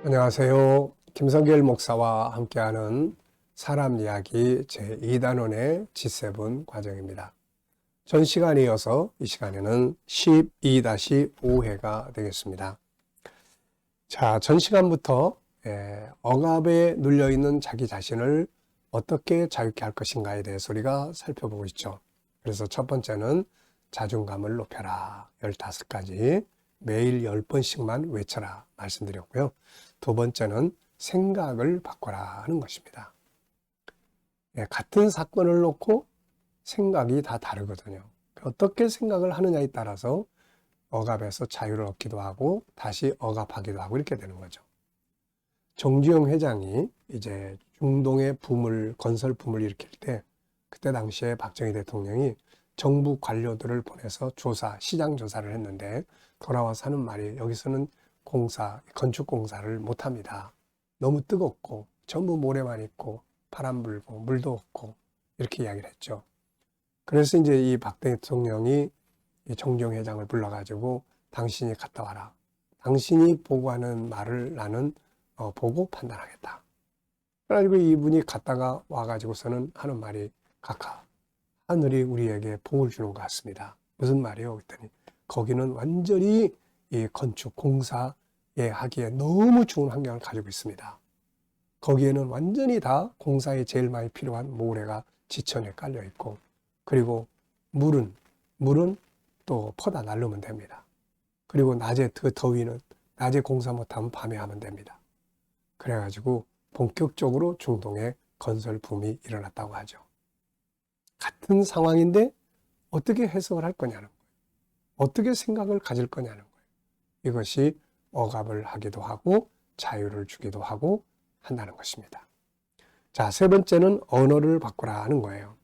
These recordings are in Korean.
안녕하세요. 김성길 목사와 함께하는 사람 이야기 제2단원의 G7 과정입니다. 전 시간에 이어서 이 시간에는 12-5회가 되겠습니다. 자, 전 시간부터 억압에 눌려있는 자기 자신을 어떻게 자유케 할 것인가에 대해서 우리가 살펴보고 있죠. 그래서 첫 번째는 자존감을 높여라. 15가지 매일 10번씩만 외쳐라 말씀드렸고요. 두 번째는 생각을 바꿔라 하는 것입니다. 같은 사건을 놓고 생각이 다 다르거든요. 어떻게 생각을 하느냐에 따라서 억압에서 자유를 얻기도 하고 다시 억압하기도 하고 이렇게 되는 거죠. 정주영 회장이 이제 중동의 건설 붐을 일으킬 때 그때 당시에 박정희 대통령이 정부 관료들을 보내서 시장 조사를 했는데 돌아와서 하는 말이 여기서는 건축 공사를 못 합니다. 너무 뜨겁고 전부 모래만 있고 바람 불고 물도 없고 이렇게 이야기를 했죠. 그래서 이제 이 박 대통령이 이 정주영 회장을 불러가지고 당신이 갔다 와라. 당신이 보고하는 말을 나는 보고 판단하겠다. 그래가지고 이분이 갔다가 와가지고서는 하는 말이 각하, 하늘이 우리에게 복을 주는 것 같습니다. 무슨 말이요? 그랬더니 거기는 완전히 이 건축 공사에 하기에 너무 좋은 환경을 가지고 있습니다. 거기에는 완전히 다 공사에 제일 많이 필요한 모래가 지천에 깔려 있고 그리고 물은 또 퍼다 날르면 됩니다. 그리고 낮에 그 더위는 낮에 공사 못하면 밤에 하면 됩니다. 그래가지고 본격적으로 중동에 건설 붐이 일어났다고 하죠. 같은 상황인데 어떻게 해석을 할 거냐는 거예요. 어떻게 생각을 가질 거냐는 거예요. 이것이 억압을 하기도 하고 자유를 주기도 하고 한다는 것입니다. 자, 세 번째는 언어를 바꾸라 하는 거예요.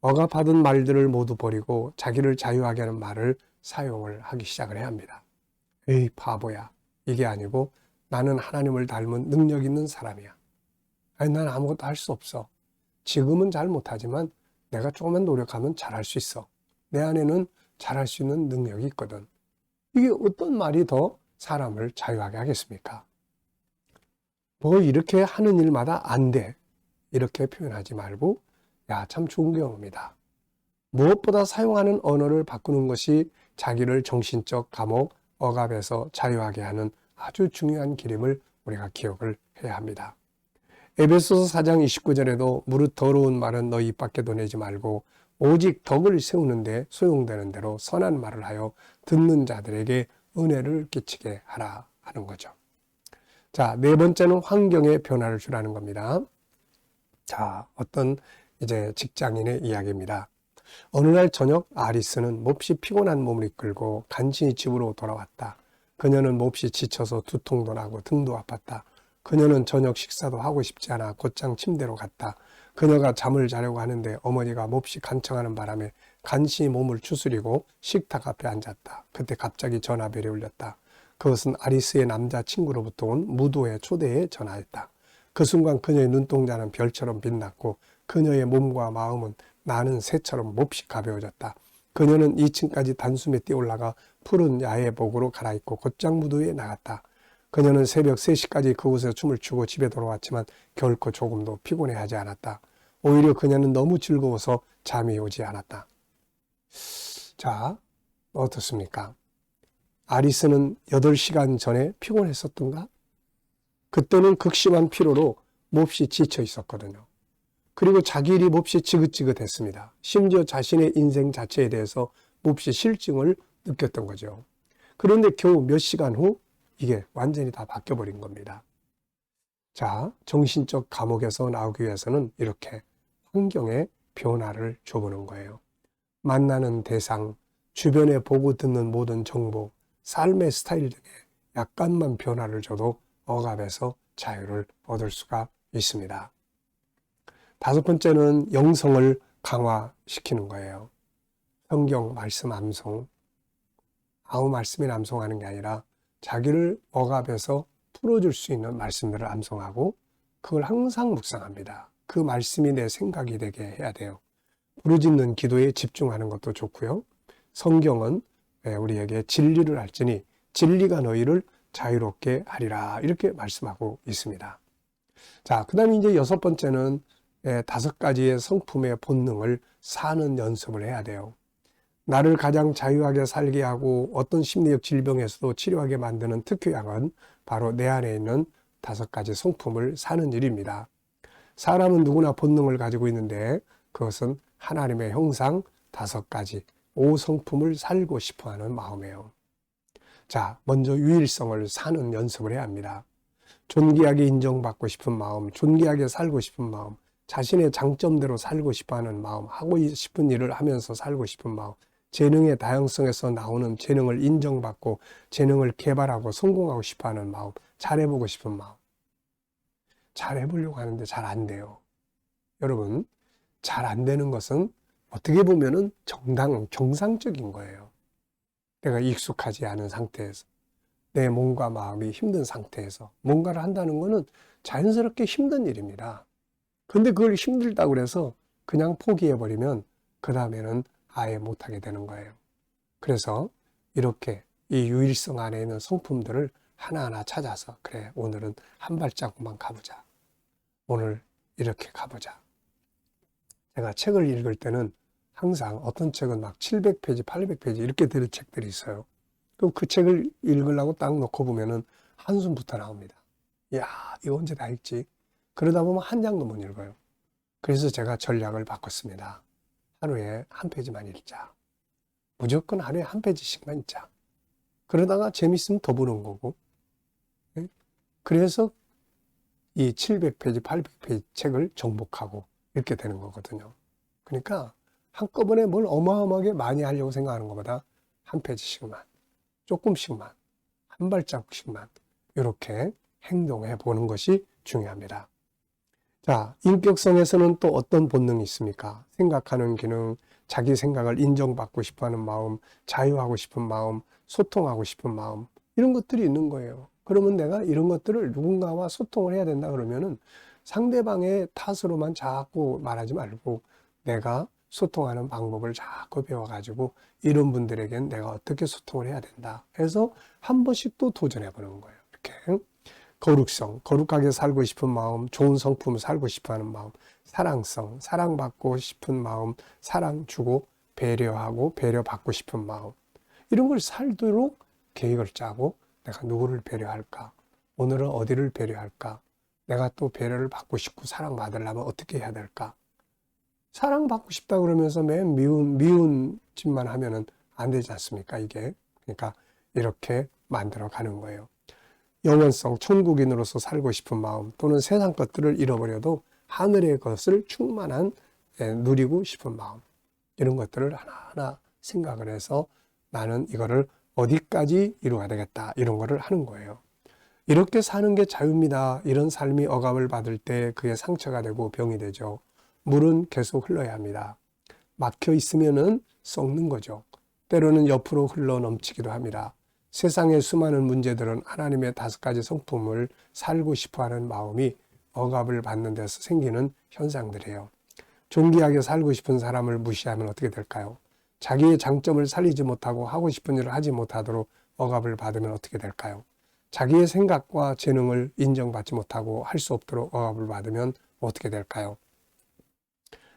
억압하던 말들을 모두 버리고 자기를 자유하게 하는 말을 사용을 하기 시작을 해야 합니다. 에이 바보야. 이게 아니고 나는 하나님을 닮은 능력 있는 사람이야. 아니 난 아무것도 할 수 없어. 지금은 잘 못하지만 내가 조금만 노력하면 잘할 수 있어. 내 안에는 잘할 수 있는 능력이 있거든. 이게 어떤 말이 더 사람을 자유하게 하겠습니까? 뭐 이렇게 하는 일마다 안 돼. 이렇게 표현하지 말고 야, 참 좋은 경험이다. 무엇보다 사용하는 언어를 바꾸는 것이 자기를 정신적 감옥, 억압에서 자유하게 하는 아주 중요한 길임을 우리가 기억을 해야 합니다. 에베소서 4장 29절에도 무릇 더러운 말은 너희 입 밖에도 내지 말고 오직 덕을 세우는데 소용되는 대로 선한 말을 하여 듣는 자들에게 은혜를 끼치게 하라 하는 거죠. 자, 네 번째는 환경에 변화를 주라는 겁니다. 자, 어떤 이제 직장인의 이야기입니다. 어느 날 저녁 아리스는 몹시 피곤한 몸을 이끌고 간신히 집으로 돌아왔다. 그녀는 몹시 지쳐서 두통도 나고 등도 아팠다. 그녀는 저녁 식사도 하고 싶지 않아 곧장 침대로 갔다. 그녀가 잠을 자려고 하는데 어머니가 몹시 간청하는 바람에 간신히 몸을 추스리고 식탁 앞에 앉았다. 그때 갑자기 전화벨이 울렸다. 그것은 아리스의 남자친구로부터 온 무도의 초대에 전화했다. 그 순간 그녀의 눈동자는 별처럼 빛났고 그녀의 몸과 마음은 나는 새처럼 몹시 가벼워졌다. 그녀는 2층까지 단숨에 뛰어올라가 푸른 야외복으로 갈아입고 곧장 무도에 나갔다. 그녀는 새벽 3시까지 그곳에서 춤을 추고 집에 돌아왔지만 결코 조금도 피곤해하지 않았다. 오히려 그녀는 너무 즐거워서 잠이 오지 않았다. 자, 어떻습니까? 아리스는 8시간 전에 피곤했었던가? 그때는 극심한 피로로 몹시 지쳐 있었거든요. 그리고 자기 일이 몹시 지긋지긋했습니다. 심지어 자신의 인생 자체에 대해서 몹시 실증을 느꼈던 거죠. 그런데 겨우 몇 시간 후 이게 완전히 다 바뀌어버린 겁니다. 자, 정신적 감옥에서 나오기 위해서는 이렇게 환경에 변화를 줘보는 거예요. 만나는 대상, 주변에 보고 듣는 모든 정보, 삶의 스타일 등에 약간만 변화를 줘도 억압에서 자유를 얻을 수가 있습니다. 다섯 번째는 영성을 강화시키는 거예요. 성경 말씀 암송, 아무 말씀이 암송하는 게 아니라 자기를 억압에서 풀어줄 수 있는 말씀들을 암송하고 그걸 항상 묵상합니다. 그 말씀이 내 생각이 되게 해야 돼요. 부르짖는 기도에 집중하는 것도 좋고요. 성경은 우리에게 진리를 알지니 진리가 너희를 자유롭게 하리라. 이렇게 말씀하고 있습니다. 자, 그 다음에 이제 6번째는 5가지의 성품의 본능을 사는 연습을 해야 돼요. 나를 가장 자유하게 살게 하고 어떤 심리적 질병에서도 치료하게 만드는 특효약은 바로 내 안에 있는 5가지 성품을 사는 일입니다. 사람은 누구나 본능을 가지고 있는데 그것은 하나님의 형상 5가지 5성품을 살고 싶어하는 마음이에요. 자, 먼저 유일성을 사는 연습을 해야 합니다. 존귀하게 인정받고 싶은 마음, 존귀하게 살고 싶은 마음, 자신의 장점대로 살고 싶어하는 마음, 하고 싶은 일을 하면서 살고 싶은 마음, 재능의 다양성에서 나오는 재능을 인정받고 재능을 개발하고 성공하고 싶어하는 마음, 잘해보고 싶은 마음. 잘해보려고 하는데 잘 안 돼요. 여러분, 잘 안 되는 것은 어떻게 보면은 정상적인 거예요. 내가 익숙하지 않은 상태에서, 내 몸과 마음이 힘든 상태에서 뭔가를 한다는 것은 자연스럽게 힘든 일입니다. 근데 그걸 힘들다고 그래서 그냥 포기해버리면 그 다음에는 아예 못하게 되는 거예요. 그래서 이렇게 이 유일성 안에 있는 성품들을 하나하나 찾아서, 그래, 오늘은 한 발자국만 가보자. 오늘 이렇게 가보자. 제가 책을 읽을 때는 항상 어떤 책은 막 700페이지, 800페이지 이렇게 되는 책들이 있어요. 그럼 그 책을 읽으려고 딱 놓고 보면은 한숨부터 나옵니다. 이야, 이거 언제 다 읽지? 그러다 보면 한 장도 못 읽어요. 그래서 제가 전략을 바꿨습니다. 하루에 한 페이지만 읽자. 무조건 하루에 한 페이지씩만 읽자. 그러다가 재밌으면 더 보는 거고. 그래서 이 700페이지, 800페이지 책을 정복하고 읽게 되는 거거든요. 그러니까 한꺼번에 뭘 어마어마하게 많이 하려고 생각하는 것보다 한 페이지씩만, 조금씩만, 한 발자국씩만 이렇게 행동해 보는 것이 중요합니다. 자, 인격성에서는 또 어떤 본능이 있습니까? 생각하는 기능, 자기 생각을 인정받고 싶어하는 마음, 자유하고 싶은 마음, 소통하고 싶은 마음, 이런 것들이 있는 거예요. 그러면 내가 이런 것들을 누군가와 소통을 해야 된다 그러면은 상대방의 탓으로만 자꾸 말하지 말고 내가 소통하는 방법을 자꾸 배워가지고 이런 분들에겐 내가 어떻게 소통을 해야 된다 해서 한 번씩 또 도전해 보는 거예요. 이렇게 거룩성, 거룩하게 살고 싶은 마음, 좋은 성품을 살고 싶어하는 마음, 사랑성, 사랑받고 싶은 마음, 사랑 주고 배려하고 배려받고 싶은 마음, 이런 걸 살도록 계획을 짜고 내가 누구를 배려할까? 오늘은 어디를 배려할까? 내가 또 배려를 받고 싶고 사랑받으려면 어떻게 해야 될까? 사랑받고 싶다 그러면서 맨 미운 짓만 하면은 안 되지 않습니까? 이게. 그러니까 이렇게 만들어 가는 거예요. 영원성, 천국인으로서 살고 싶은 마음 또는 세상 것들을 잃어버려도 하늘의 것을 충만한 누리고 싶은 마음, 이런 것들을 하나하나 생각을 해서 나는 이거를 어디까지 이루어야 되겠다, 이런 거를 하는 거예요. 이렇게 사는 게 자유입니다. 이런 삶이 억압을 받을 때 그게 상처가 되고 병이 되죠. 물은 계속 흘러야 합니다. 막혀 있으면은 썩는 거죠. 때로는 옆으로 흘러 넘치기도 합니다. 세상의 수많은 문제들은 하나님의 5가지 성품을 살고 싶어하는 마음이 억압을 받는 데서 생기는 현상들이에요. 존귀하게 살고 싶은 사람을 무시하면 어떻게 될까요? 자기의 장점을 살리지 못하고 하고 싶은 일을 하지 못하도록 억압을 받으면 어떻게 될까요? 자기의 생각과 재능을 인정받지 못하고 할 수 없도록 억압을 받으면 어떻게 될까요?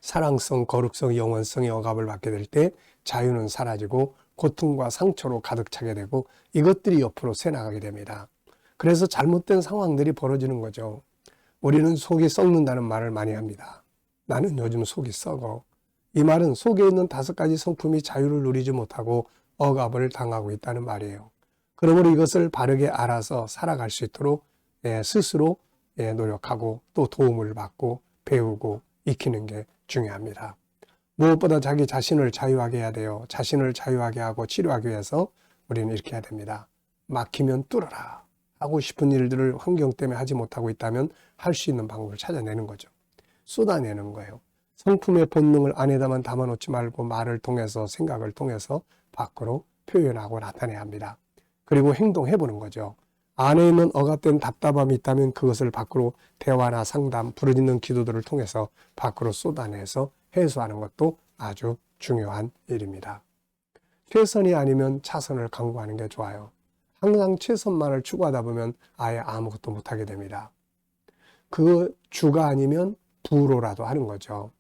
사랑성, 거룩성, 영원성의 억압을 받게 될 때 자유는 사라지고 고통과 상처로 가득 차게 되고 이것들이 옆으로 새나가게 됩니다. 그래서 잘못된 상황들이 벌어지는 거죠. 우리는 속이 썩는다는 말을 많이 합니다. 나는 요즘 속이 썩어. 이 말은 속에 있는 5가지 성품이 자유를 누리지 못하고 억압을 당하고 있다는 말이에요. 그러므로 이것을 바르게 알아서 살아갈 수 있도록 스스로 노력하고 또 도움을 받고 배우고 익히는 게 중요합니다. 무엇보다 자기 자신을 자유하게 해야 돼요. 자신을 자유하게 하고 치료하기 위해서 우리는 이렇게 해야 됩니다. 막히면 뚫어라. 하고 싶은 일들을 환경 때문에 하지 못하고 있다면 할 수 있는 방법을 찾아내는 거죠. 쏟아내는 거예요. 성품의 본능을 안에다만 담아놓지 말고 말을 통해서, 생각을 통해서 밖으로 표현하고 나타내야 합니다. 그리고 행동해보는 거죠. 안에 있는 억압된 답답함이 있다면 그것을 밖으로 대화나 상담, 부르짖는 기도들을 통해서 밖으로 쏟아내서 해소하는 것도 아주 중요한 일입니다. 최선이 아니면 차선을 강구하는 게 좋아요. 항상 최선만을 추구하다 보면 아예 아무것도 못하게 됩니다. 그 주가 아니면 부로라도 하는 거죠.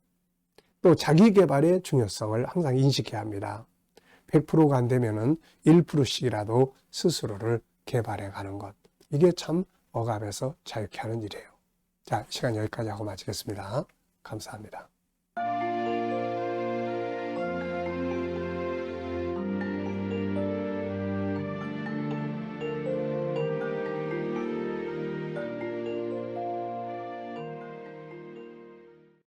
또 자기 개발의 중요성을 항상 인식해야 합니다. 100%가 안 되면은 1%씩이라도 스스로를 개발해 가는 것. 이게 참 억압에서 자유케 하는 일이에요. 자, 시간 여기까지 하고 마치겠습니다. 감사합니다.